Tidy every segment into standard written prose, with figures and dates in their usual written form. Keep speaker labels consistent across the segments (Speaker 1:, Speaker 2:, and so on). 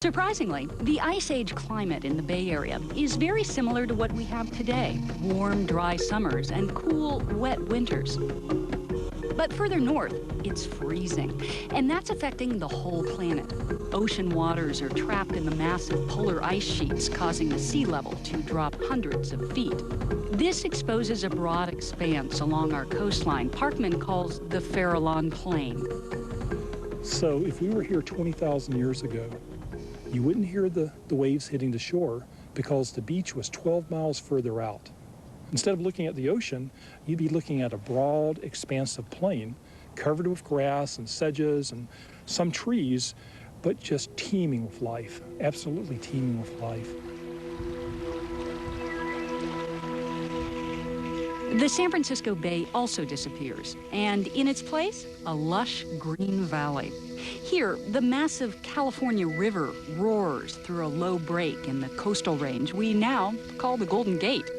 Speaker 1: Surprisingly, the Ice Age climate in the Bay Area is very similar to what we have today: warm, dry summers and cool, wet winters. But further north, it's freezing, and that's affecting the whole planet. Ocean waters are trapped in the massive polar ice sheets, causing the sea level to drop hundreds of feet. This exposes a broad expanse along our coastline Parkman calls the Farallon Plain.
Speaker 2: So if we were here 20,000 years ago, you wouldn't hear the waves hitting the shore because the beach was 12 miles further out. Instead of looking at the ocean, you'd be looking at a broad, expansive plain covered with grass and sedges and some trees, but just teeming with life, absolutely teeming with life.
Speaker 1: The San Francisco Bay also disappears, and in its place, a lush green valley. Here, the massive California River roars through a low break in the coastal range we now call the Golden Gate.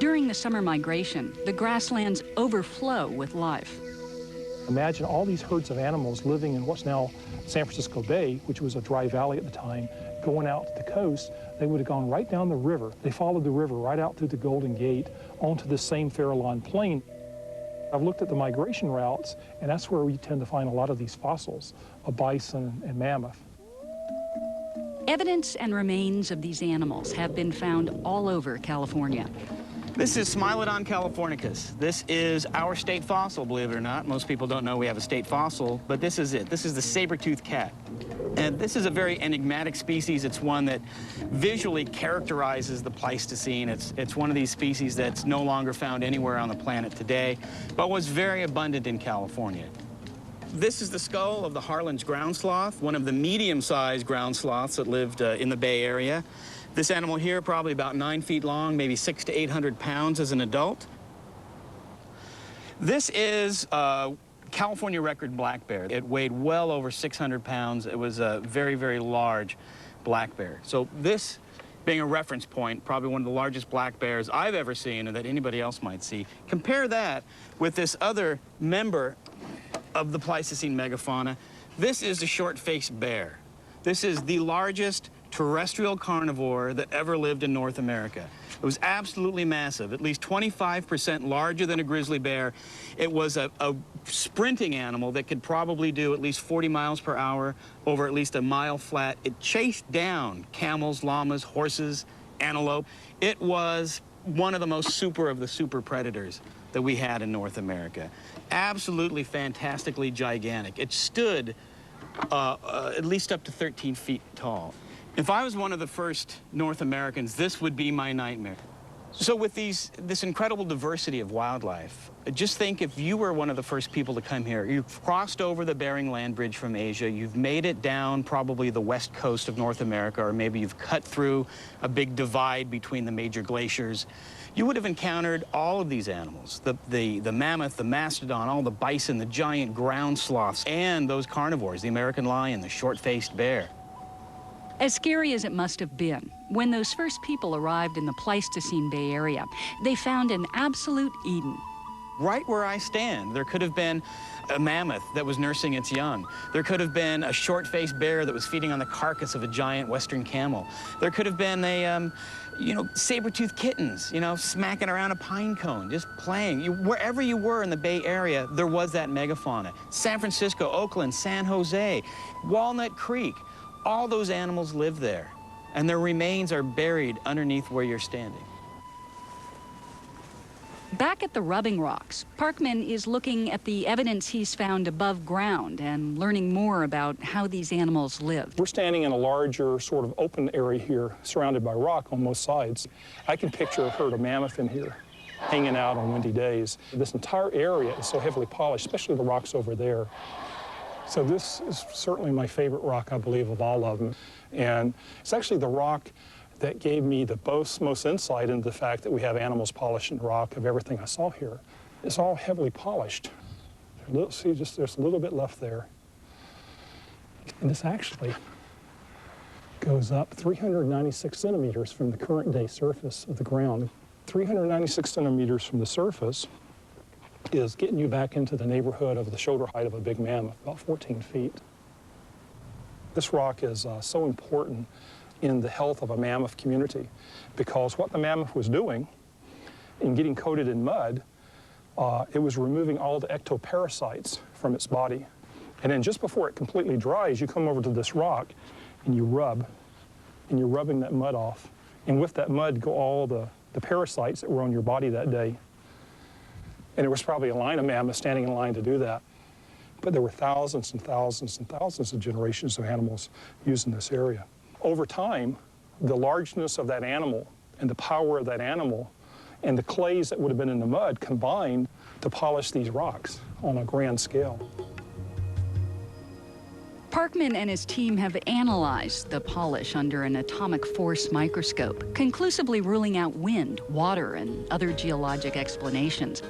Speaker 1: During the summer migration, the grasslands overflow with life.
Speaker 2: Imagine all these herds of animals living in what's now San Francisco Bay, which was a dry valley at the time, going out to the coast. They would have gone right down the river. They followed the river right out through the Golden Gate onto the same Farallon Plain. I've looked at the migration routes, and that's where we tend to find a lot of these fossils of bison and mammoth.
Speaker 1: Evidence and remains of these animals have been found all over California.
Speaker 3: This is Smilodon californicus. This is our state fossil, believe it or not. Most people don't know we have a state fossil, but this is it. This is the saber-toothed cat. And this is a very enigmatic species. It's one that visually characterizes the Pleistocene. It's one of these species that's no longer found anywhere on the planet today, but was very abundant in California. This is the skull of the Harlan's ground sloth, one of the medium-sized ground sloths that lived in the Bay Area. This animal here, probably about 9 feet long, maybe 600 to 800 pounds as an adult. This is California record black bear. It weighed well over 600 pounds. It was a very, very large black bear. So this being a reference point, probably one of the largest black bears I've ever seen and that anybody else might see. Compare that with this other member of the Pleistocene megafauna. This is the short-faced bear. This is the largest terrestrial carnivore that ever lived in North America. It was absolutely massive, at least 25% larger than a grizzly bear. It was a sprinting animal that could probably do at least 40 miles per hour over at least a mile flat. It chased down camels, llamas, horses, antelope. It was one of the most super of the super predators that we had in North America. Absolutely fantastically gigantic. It stood at least up to 13 feet tall. If I was one of the first North Americans, this would be my nightmare. So with this incredible diversity of wildlife, just think if you were one of the first people to come here, you've crossed over the Bering Land Bridge from Asia, you've made it down probably the west coast of North America, or maybe you've cut through a big divide between the major glaciers, you would have encountered all of these animals, the mammoth, the mastodon, all the bison, the giant ground sloths, and those carnivores, the American lion, the short-faced bear.
Speaker 1: As scary as it must have been, when those first people arrived in the Pleistocene Bay Area, they found an absolute Eden.
Speaker 3: Right where I stand, there could have been a mammoth that was nursing its young. There could have been a short-faced bear that was feeding on the carcass of a giant western camel. There could have been a, saber-toothed kittens, smacking around a pine cone, just playing. Wherever you were in the Bay Area, there was that megafauna. San Francisco, Oakland, San Jose, Walnut Creek. All those animals live there, and their remains are buried underneath where you're standing.
Speaker 1: Back at the Rubbing Rocks, Parkman is looking at the evidence he's found above ground and learning more about how these animals live.
Speaker 2: We're standing in a larger sort of open area here, surrounded by rock on both sides. I can picture a herd of mammoth in here, hanging out on windy days. This entire area is so heavily polished, especially the rocks over there. So this is certainly my favorite rock, I believe, of all of them. And it's actually the rock that gave me the most insight into the fact that we have animals polishing rock of everything I saw here. It's all heavily polished. See, there's a little bit left there. And this actually goes up 396 centimeters from the current day surface of the ground. 396 centimeters from the surface is getting you back into the neighborhood of the shoulder height of a big mammoth, about 14 feet. This rock is so important in the health of a mammoth community because what the mammoth was doing in getting coated in mud, it was removing all the ectoparasites from its body. And then just before it completely dries, you come over to this rock and you rub, and you're rubbing that mud off. And with that mud go all the parasites that were on your body that day. And there was probably a line of mammoths standing in line to do that. But there were thousands and thousands and thousands of generations of animals using this area. Over time, the largeness of that animal and the power of that animal and the clays that would have been in the mud combined to polish these rocks on a grand scale.
Speaker 1: Parkman and his team have analyzed the polish under an atomic force microscope, conclusively ruling out wind, water, and other geologic explanations.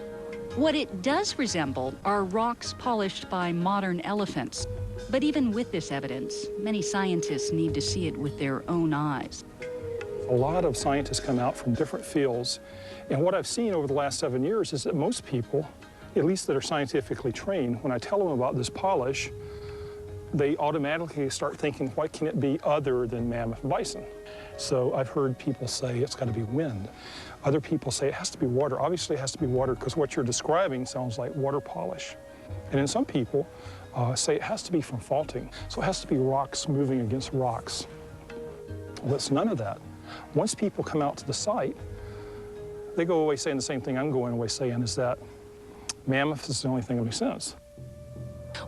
Speaker 1: What it does resemble are rocks polished by modern elephants. But even with this evidence, many scientists need to see it with their own eyes.
Speaker 2: A lot of scientists come out from different fields, and what I've seen over the last 7 years is that most people, at least that are scientifically trained, when I tell them about this polish, they automatically start thinking, what can it be other than mammoth bison? So I've heard people say it's got to be wind. Other people say it has to be water. Obviously it has to be water because what you're describing sounds like water polish. And then some people say it has to be from faulting. So it has to be rocks moving against rocks. Well, it's none of that. Once people come out to the site, they go away saying the same thing I'm going away saying, is that mammoth is the only thing that makes sense.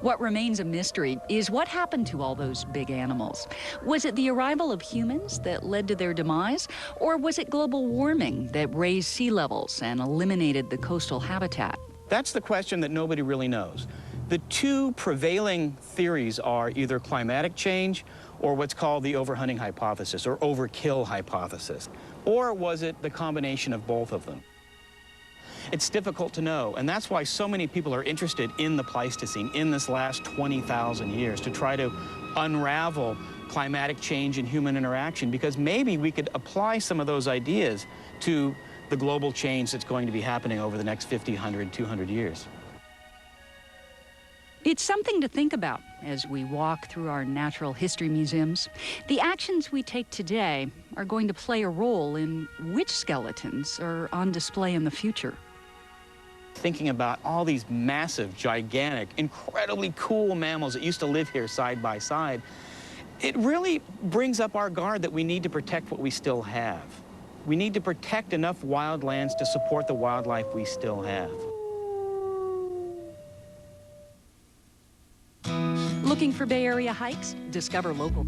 Speaker 1: What remains a mystery is what happened to all those big animals. Was it the arrival of humans that led to their demise? Or was it global warming that raised sea levels and eliminated the coastal habitat?
Speaker 3: That's the question that nobody really knows. The two prevailing theories are either climatic change or what's called the overhunting hypothesis or overkill hypothesis. Or was it the combination of both of them? It's difficult to know, and that's why so many people are interested in the Pleistocene in this last 20,000 years to try to unravel climatic change and human interaction, because maybe we could apply some of those ideas to the global change that's going to be happening over the next 50, 100, 200 years.
Speaker 1: It's something to think about as we walk through our natural history museums. The actions we take today are going to play a role in which skeletons are on display in the future.
Speaker 3: Thinking about all these massive, gigantic, incredibly cool mammals that used to live here side by side, it really brings up our guard that we need to protect what we still have. We need to protect enough wildlands to support the wildlife we still have.
Speaker 1: Looking for Bay Area hikes? Discover local.